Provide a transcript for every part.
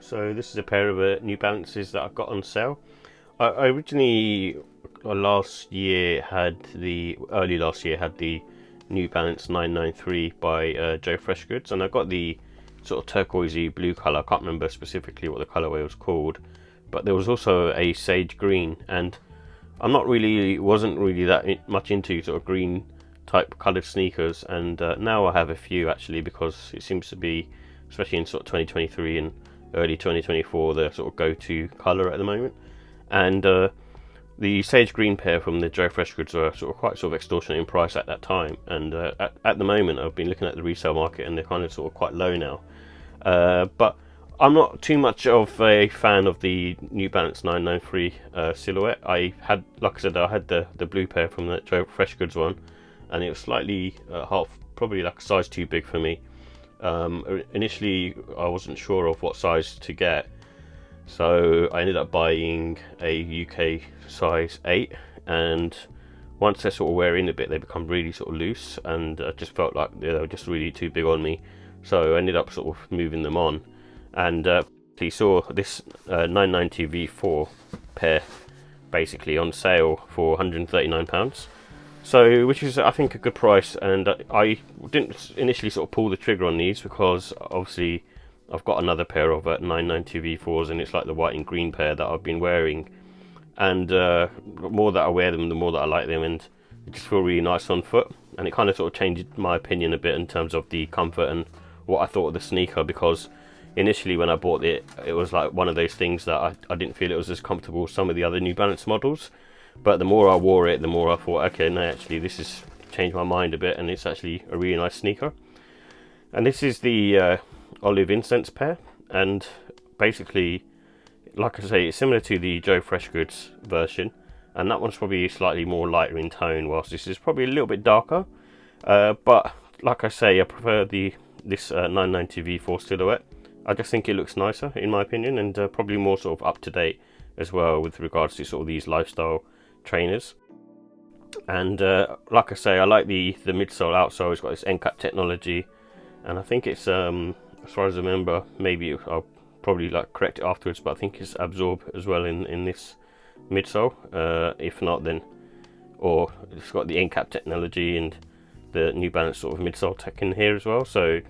So this is a pair of New Balances that I got on sale. I originally early last year had the New Balance 993 by Joe Freshgoods, and I got the sort of turquoisey blue colour. I can't remember specifically what the colourway was called, but there was also a sage green, and wasn't really that much into sort of green type coloured sneakers, and now I have a few actually, because it seems to be, especially in sort of 2023 and early 2024, the sort of go-to colour at the moment. And the sage green pair from the Joe Freshgoods were quite extortionate in price at that time, and at the moment I've been looking at the resale market and they're kind of sort of quite low now. But I'm not too much of a fan of the New Balance 993 silhouette. I had, like I said, I had the blue pair from the Joe Freshgoods one, and it was slightly probably like a size too big for me. Initially I wasn't sure of what size to get, so I ended up buying a UK size 8, and once they're sort of wearing a bit, they become really sort of loose, and I just felt like they were just really too big on me, so I ended up sort of moving them on. And you saw this 990 V4 pair basically on sale for £139, so which is, I think, a good price. And I didn't initially sort of pull the trigger on these because obviously I've got another pair of 990 V4s, and it's like the white and green pair that I've been wearing, and the more that I wear them, the more that I like them, and they just feel really nice on foot. And it kind of sort of changed my opinion a bit in terms of the comfort and what I thought of the sneaker, because initially when I bought it, it was like one of those things that I didn't feel it was as comfortable as some of the other New Balance models. But the more I wore it, the more I thought, okay, no, actually this has changed my mind a bit, and it's actually a really nice sneaker. And this is the olive Incense pair, and basically, like I say, it's similar to the Joe Freshgoods version, and that one's probably slightly more lighter in tone, whilst this is probably a little bit darker. But like I say, I prefer this 990 V4 silhouette. I just think it looks nicer, in my opinion, and probably more sort of up to date as well with regards to sort of these lifestyle trainers. And like I say, I like the midsole outsole. It's got this Encap technology, and I think it's as far as I remember, maybe I'll probably like correct it afterwards, but I think it's absorb as well in this midsole. If not, then, or it's got the Encap technology and the New Balance sort of midsole tech in here as well. So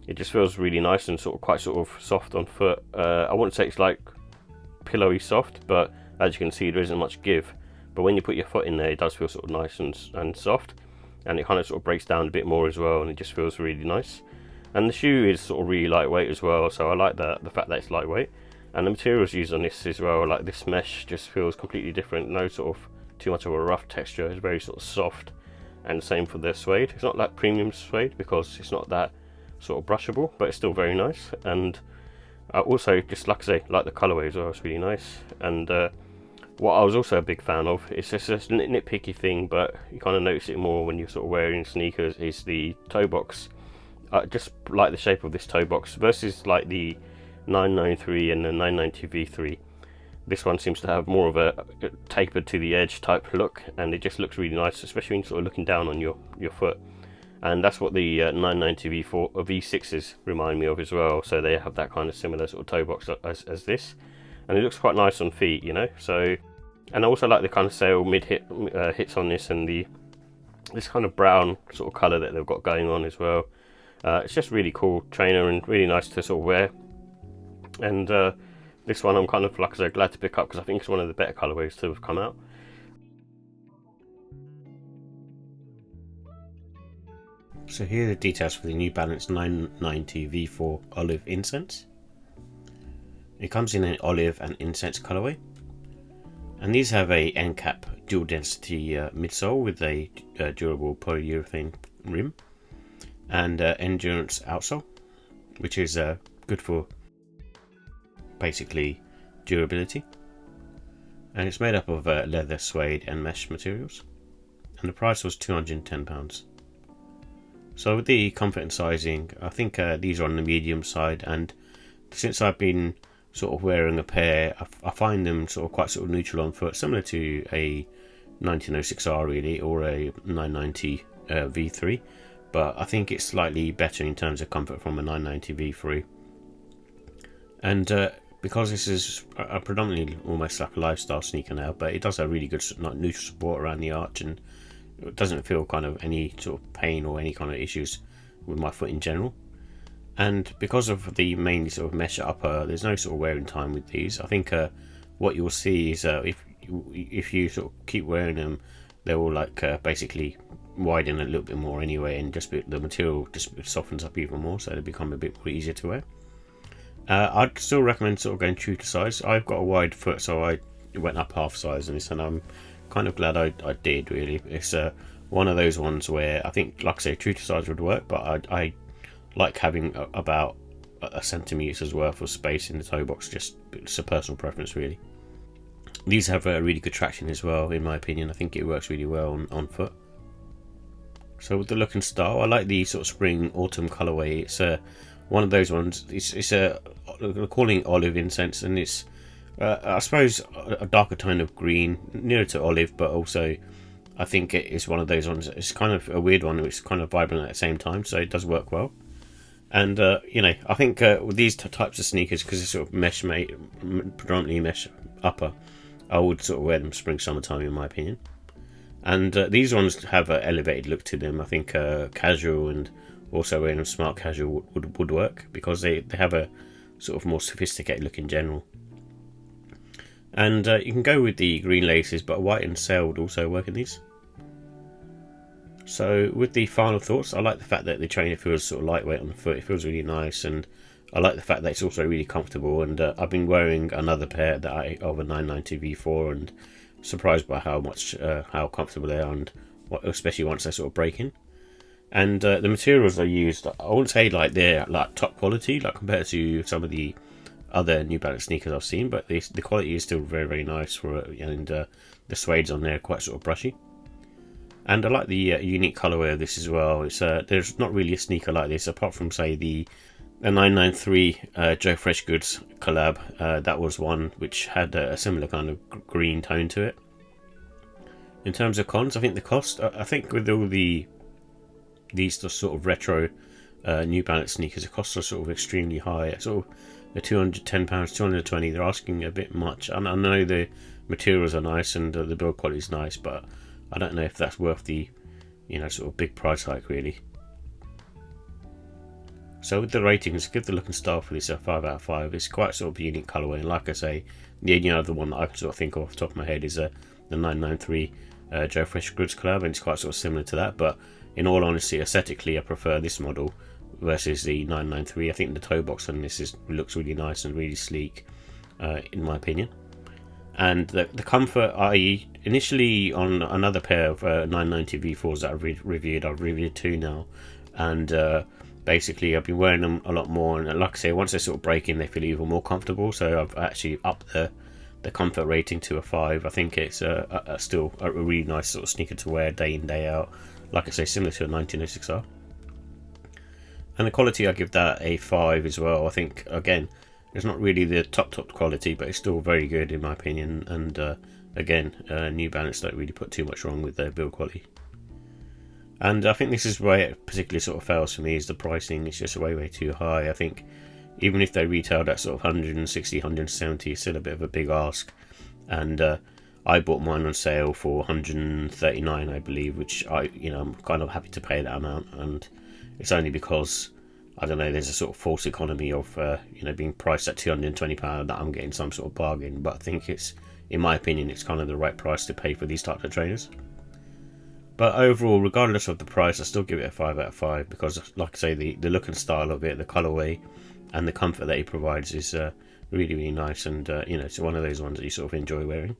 it just feels really nice and quite soft on foot. I wouldn't say it's like pillowy soft, but as you can see, there isn't much give. But when you put your foot in there, it does feel sort of nice and soft, and it kind of sort of breaks down a bit more as well, and it just feels really nice. And the shoe is sort of really lightweight as well, so I like the fact that it's lightweight. And the materials used on this as well, like this mesh, just feels completely different. No sort of too much of a rough texture. It's very sort of soft, and the same for the suede. It's not like premium suede because it's not that sort of brushable, but it's still very nice. And also, just like I say, like the colourway as well, it's really nice. And what I was also a big fan of, it's just a nitpicky thing, but you kind of notice it more when you're sort of wearing sneakers, is the toe box. Just like the shape of this toe box versus like the 993 and the 990 V3. This one seems to have more of a tapered to the edge type look, and it just looks really nice, especially when you're sort of looking down on your foot. And that's what the 990 V4 or V6s remind me of as well. So they have that kind of similar sort of toe box as this, and it looks quite nice on feet, you know. So, and I also like the kind of sail mid hits on this, and this kind of brown sort of colour that they've got going on as well. It's just really cool trainer and really nice to sort of wear. And this one I'm kind of, like I said, glad to pick up because I think it's one of the better colourways to have come out. So here are the details for the New Balance 990 V4 Olive Incense. It comes in an olive and incense colourway, and these have a Encap dual density midsole with a durable polyurethane rim, and Ndurance outsole, which is good for basically durability. And it's made up of leather, suede and mesh materials, and the price was £210. So with the comfort and sizing, I think these are on the medium side, and since I've been sort of wearing a pair, I find them quite neutral on foot, similar to a 1906R really, or a 990 V3, but I think it's slightly better in terms of comfort from a 990 V3. And because this is a predominantly almost like a lifestyle sneaker now, but it does have really good like neutral support around the arch, and it doesn't feel kind of any sort of pain or any kind of issues with my foot in general. And because of the mainly sort of mesh upper, there's no sort of wearing time with these. I think what you'll see is if you sort of keep wearing them, they will like basically widen a little bit more anyway, and just the material just softens up even more, so they become a bit more easier to wear. I'd still recommend sort of going true to size. I've got a wide foot, so I went up half size in this, and I'm kind of glad I did. Really, it's one of those ones where I think, like I say, true to size would work, but I like having about a centimetre's worth of space in the toe box. Just it's a personal preference, really. These have a really good traction as well, in my opinion. I think it works really well on foot. So with the look and style, I like the sort of spring autumn colorway. It's one of those ones. It's a we're calling it olive incense, and it's I suppose a darker tone of green, nearer to olive, but also I think it is one of those ones. It's kind of a weird one. It's kind of vibrant at the same time, so it does work well. And I think with these types of sneakers, because it's sort of mesh made, predominantly mesh upper, I would sort of wear them spring summertime, in my opinion. And these ones have an elevated look to them. I think casual and also wearing them smart casual would work, because they have a sort of more sophisticated look in general. And you can go with the green laces, but white and sail would also work in these. So with the final thoughts, I like the fact that the trainer feels sort of lightweight on the foot. It feels really nice, and I like the fact that it's also really comfortable. And I've been wearing another pair of a 990 V4, and surprised by how comfortable they are, and especially once they sort of break in. And the materials I used, I wouldn't say like they're like top quality, like compared to some of the other New Balance sneakers I've seen, but the quality is still very, very nice and the suede's on there are quite sort of brushy. And I like the unique colorway of this as well. It's there's not really a sneaker like this apart from, say, the 993 Joe Freshgoods collab. That was one which had a similar kind of green tone to it. In terms of cons, I think the cost, I think with all these sort of retro New Balance sneakers, the costs are sort of extremely high. Sort of the £210, £220, they're asking a bit much. And I know the materials are nice and the build quality is nice, but I don't know if that's worth the sort of big price hike, really. So with the ratings, give the look and style for this a 5 out of 5. It's quite sort of a unique colourway, and like I say, the only other one that I can sort of think of off the top of my head is the 993 Joe Freshgoods collab, and it's quite sort of similar to that. But in all honesty, aesthetically, I prefer this model versus the 993. I think the toe box on this looks really nice and really sleek, in my opinion. And the comfort, I initially on another pair of 990 V4s that I've reviewed two now, and basically I've been wearing them a lot more, and like I say, once they sort of break in, they feel even more comfortable, so I've actually upped the comfort rating to a 5. I think it's still a really nice sort of sneaker to wear day in, day out, like I say, similar to a 1906R. And the quality, I give that a 5 as well. I think, again, it's not really the top quality, but it's still very good in my opinion. And again, New Balance don't really put too much wrong with their build quality. And I think this is where it particularly sort of fails for me, is the pricing. It's just way too high. I think even if they retailed at sort of 160, 170, it's still a bit of a big ask. And I bought mine on sale for 139, I believe, which I'm kind of happy to pay that amount. And it's only because, I don't know, there's a sort of false economy of being priced at £220 that I'm getting some sort of bargain. But I think it's, in my opinion, it's kind of the right price to pay for these types of trainers. But overall, regardless of the price, I still give it a 5 out of 5 because, like I say, the look and style of it, the colourway, and the comfort that it provides is really nice. And it's one of those ones that you sort of enjoy wearing.